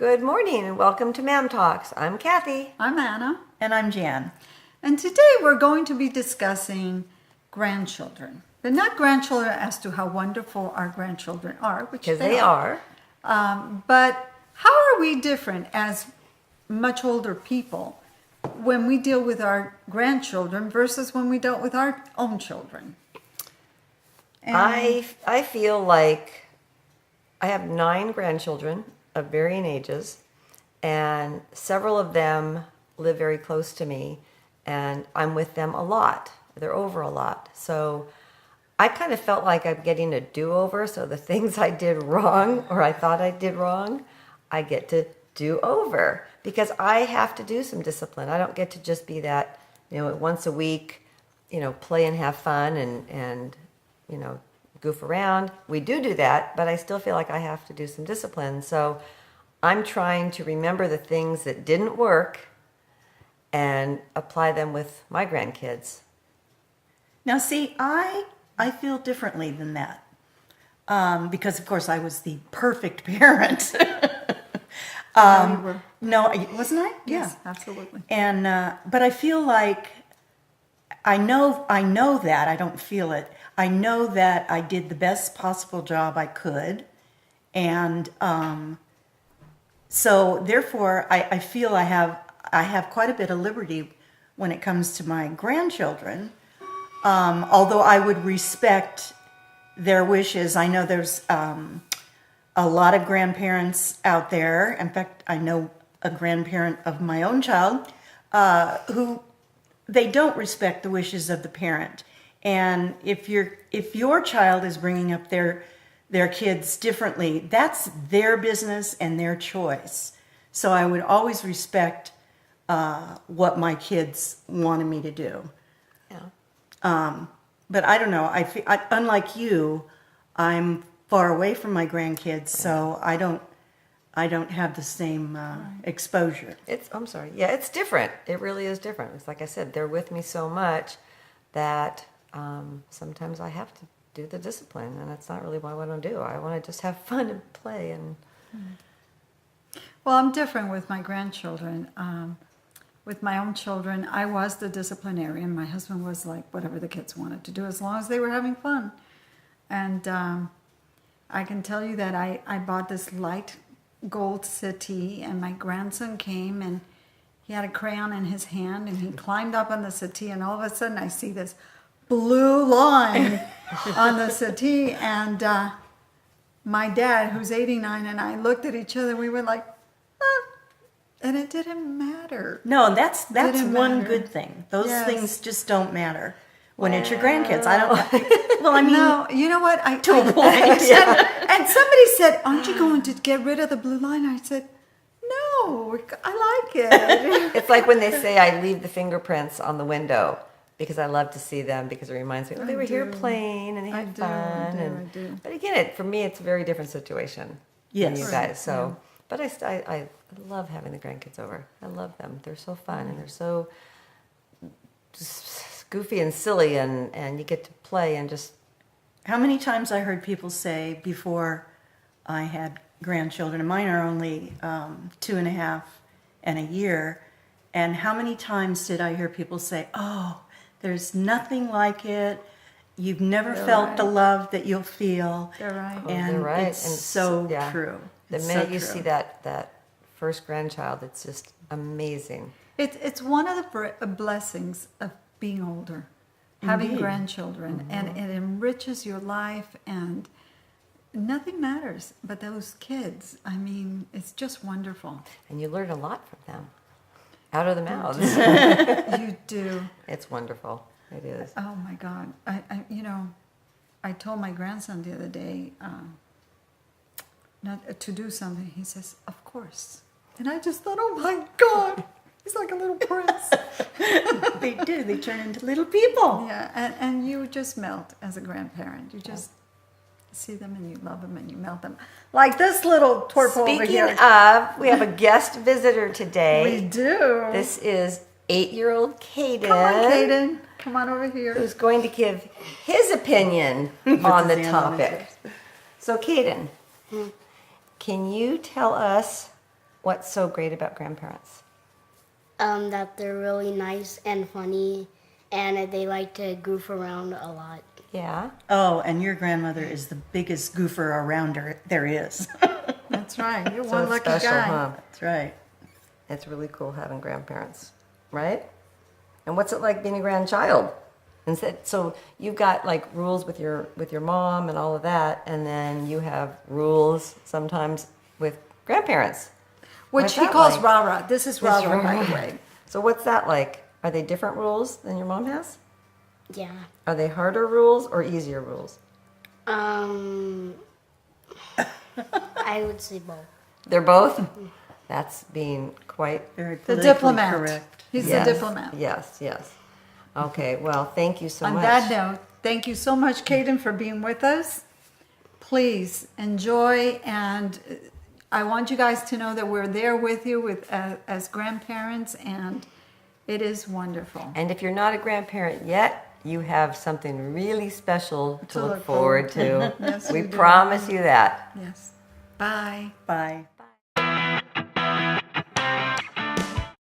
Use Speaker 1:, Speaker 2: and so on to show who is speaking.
Speaker 1: Good morning and welcome to Mam Talks. I'm Kathy.
Speaker 2: I'm Anna.
Speaker 3: And I'm Jan.
Speaker 2: And today we're going to be discussing grandchildren. But not grandchildren as to how wonderful our grandchildren are, which
Speaker 1: Because they are.
Speaker 2: But how are we different as much older people when we deal with our grandchildren versus when we dealt with our own children? And
Speaker 1: I feel like I have 9 grandchildren of varying ages, and several of them live very close to me, and I'm with them a lot. They're over a lot. So I kind of felt like I'm getting a do-over. So the things I did wrong or I thought I did wrong, I get to do over because I have to do some discipline. I don't get to just be that, once a week, play and have fun and goof around. We do that, but I still feel like I have to do some discipline. So I'm trying to remember the things that didn't work and apply them with my grandkids.
Speaker 3: Now, see, I feel differently than that because, of course, I was the perfect parent.
Speaker 2: you were.
Speaker 3: No, wasn't I?
Speaker 2: Yes, absolutely.
Speaker 3: And but I feel like I know that I don't feel it. I know that I did the best possible job I could, and so therefore I feel I have quite a bit of liberty when it comes to my grandchildren. Although I would respect their wishes. I know there's a lot of grandparents out there. In fact, I know a grandparent of my own child who they don't respect the wishes of the parent. And if your child is bringing up their kids differently, that's their business and their choice. So I would always respect what my kids wanted me to do.
Speaker 1: Yeah.
Speaker 3: But I don't know. Unlike you, I'm far away from my grandkids, so I don't have the same exposure.
Speaker 1: I'm sorry. Yeah, it's different. It really is different. It's like I said, they're with me so much that sometimes I have to do the discipline, and that's not really what I want to do. I want to just have fun and play. And
Speaker 2: Well, I'm different with my grandchildren. With my own children, I was the disciplinarian. My husband was like whatever the kids wanted to do as long as they were having fun. And I can tell you that I bought this light gold settee, and my grandson came and he had a crayon in his hand and he climbed up on the settee, and all of a sudden I see this blue line on the settee, and my dad, who's 89, and I looked at each other. We were like, and it didn't matter.
Speaker 3: No, that's
Speaker 2: Didn't
Speaker 3: one
Speaker 2: matter.
Speaker 3: good thing. Those
Speaker 2: Yes.
Speaker 3: things just don't matter when it's your grandkids. I don't. Well, I mean,
Speaker 2: No, you know what?
Speaker 3: to a point.
Speaker 2: And somebody said, "Aren't you going to get rid of the blue line?" I said, "No, I like it."
Speaker 1: it's like when they say I leave the fingerprints on the window because I love to see them because it reminds me, they were here
Speaker 2: do.
Speaker 1: playing and they had fun.
Speaker 2: I do.
Speaker 1: But again, for me, it's a very different situation
Speaker 3: Yes.
Speaker 1: than you
Speaker 2: Right,
Speaker 1: guys. So, but I love having the grandkids over. I love them. They're so fun and they're so just goofy and silly, and you get to play and just.
Speaker 3: How many times I heard people say before I had grandchildren, and mine are only 2.5 and a year, and how many times did I hear people say, "Oh, there's nothing like it. You've never
Speaker 2: They're
Speaker 3: felt
Speaker 2: right.
Speaker 3: the love that you'll feel."
Speaker 2: They're right.
Speaker 3: And
Speaker 1: They're right.
Speaker 3: it's
Speaker 1: And
Speaker 3: so
Speaker 1: yeah.
Speaker 3: true.
Speaker 1: The
Speaker 3: It's
Speaker 1: minute
Speaker 3: so
Speaker 1: you
Speaker 3: true.
Speaker 1: see that first grandchild, it's just amazing.
Speaker 2: It's one of the blessings of being older, having
Speaker 3: Indeed.
Speaker 2: grandchildren, and it enriches your life, and nothing matters but those kids. I mean, it's just wonderful.
Speaker 1: And you learn a lot from them, out of the mouths.
Speaker 2: You do.
Speaker 1: It's wonderful. It is.
Speaker 2: Oh my God! I told my grandson the other day not to do something. He says, "Of course," and I just thought, "Oh my God, he's like a little prince."
Speaker 3: They do. They turn into little people.
Speaker 2: Yeah, and you just melt as a grandparent. You just see them and you love them and you melt them. Like this little torpo over
Speaker 1: Speaking
Speaker 2: here.
Speaker 1: of, we have a guest visitor today.
Speaker 2: We do.
Speaker 1: This is 8-year-old Caden.
Speaker 2: Come on, Caden. Come on over here.
Speaker 1: Who's going to give his opinion on the
Speaker 3: his hand on his
Speaker 1: topic. So, Caden, can you tell us What's so great about grandparents?
Speaker 4: That they're really nice and funny, and that they like to goof around a lot.
Speaker 1: Yeah.
Speaker 3: Oh, and your grandmother is the biggest goofer around there is.
Speaker 2: That's right. You're
Speaker 1: So
Speaker 2: one
Speaker 1: it's
Speaker 2: lucky
Speaker 1: special,
Speaker 2: guy.
Speaker 1: huh?
Speaker 3: That's right.
Speaker 1: It's really cool having grandparents, right? And what's it like being a grandchild? So you've got like rules with your mom and all of that, and then you have rules sometimes with grandparents.
Speaker 2: Which
Speaker 1: What's
Speaker 2: he
Speaker 1: that
Speaker 2: calls
Speaker 1: like?
Speaker 2: Rara. This is
Speaker 1: That's
Speaker 2: Rara, by
Speaker 1: right.
Speaker 2: the way.
Speaker 1: So what's that like? Are they different rules than your mom has?
Speaker 4: Yeah.
Speaker 1: Are they harder rules or easier rules?
Speaker 4: I would say both.
Speaker 1: They're both. That's being quite
Speaker 3: Very
Speaker 2: The
Speaker 3: politically
Speaker 2: diplomat.
Speaker 3: correct.
Speaker 2: He's
Speaker 1: yes,
Speaker 2: the diplomat.
Speaker 1: Yes, yes. Okay. Well, thank you so
Speaker 2: On
Speaker 1: much.
Speaker 2: that note, thank you so much, Caden, for being with us. Please enjoy, and I want you guys to know that we're there with you as grandparents, and it is wonderful.
Speaker 1: And if you're not a grandparent yet, you have something really special to
Speaker 2: To
Speaker 1: look
Speaker 2: look
Speaker 1: forward
Speaker 2: forward
Speaker 1: to.
Speaker 2: Yes,
Speaker 1: we
Speaker 2: you do.
Speaker 1: promise you that.
Speaker 2: Yes. Bye.
Speaker 3: Bye.